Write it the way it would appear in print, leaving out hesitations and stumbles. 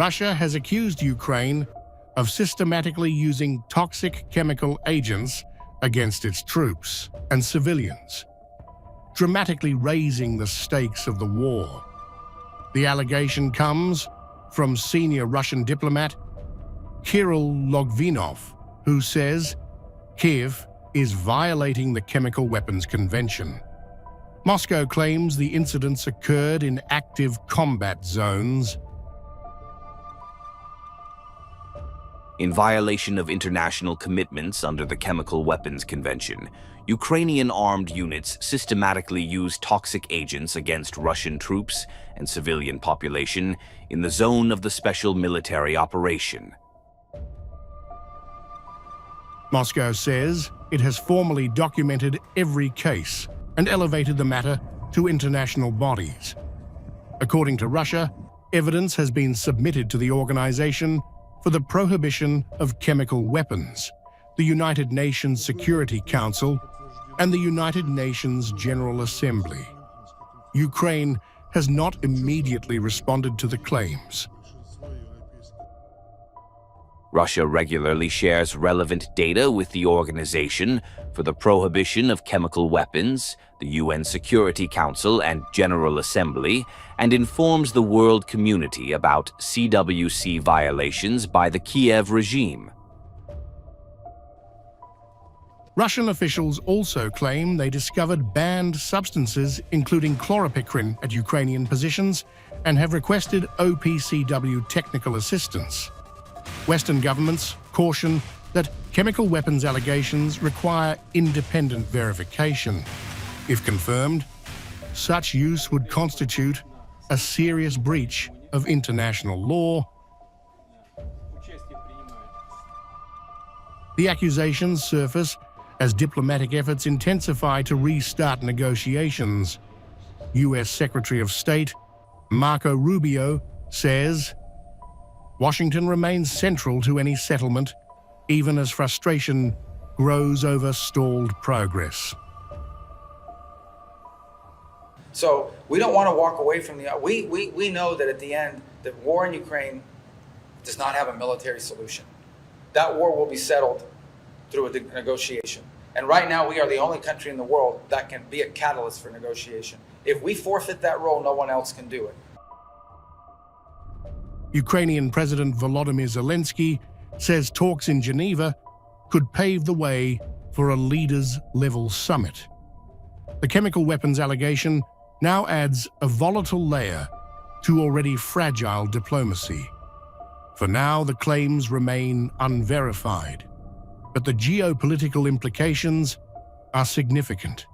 Russia has accused Ukraine of systematically using toxic chemical agents against its troops and civilians, dramatically raising the stakes of the war. The allegation comes from senior Russian diplomat Kirill Logvinov, who says Kyiv is violating the Chemical Weapons Convention. Moscow claims the incidents occurred in active combat zones. In violation of international commitments under the Chemical Weapons Convention, Ukrainian armed units systematically use toxic agents against Russian troops and civilian population in the zone of the special military operation. Moscow says it has formally documented every case and elevated the matter to international bodies. According to Russia, evidence has been submitted to the Organization for the Prohibition of Chemical Weapons, the United Nations Security Council, and the United Nations General Assembly. Ukraine has not immediately responded to the claims. Russia regularly shares relevant data with the Organization for the Prohibition of Chemical Weapons, the UN Security Council and General Assembly, and informs the world community about CWC violations by the Kyiv regime. Russian officials also claim they discovered banned substances, including chloropicrin, at Ukrainian positions and have requested OPCW technical assistance. Western governments caution that chemical weapons allegations require independent verification. If confirmed, such use would constitute a serious breach of international law. The accusations surface as diplomatic efforts intensify to restart negotiations. U.S. Secretary of State Marco Rubio says Washington remains central to any settlement, even as frustration grows over stalled progress. So we don't want to walk away from the... We know that at the end, the war in Ukraine does not have a military solution. That war will be settled through a negotiation. And right now, we are the only country in the world that can be a catalyst for negotiation. If we forfeit that role, no one else can do it. Ukrainian President Volodymyr Zelensky says talks in Geneva could pave the way for a leaders-level summit. The chemical weapons allegation now adds a volatile layer to already fragile diplomacy. For now, the claims remain unverified, but the geopolitical implications are significant.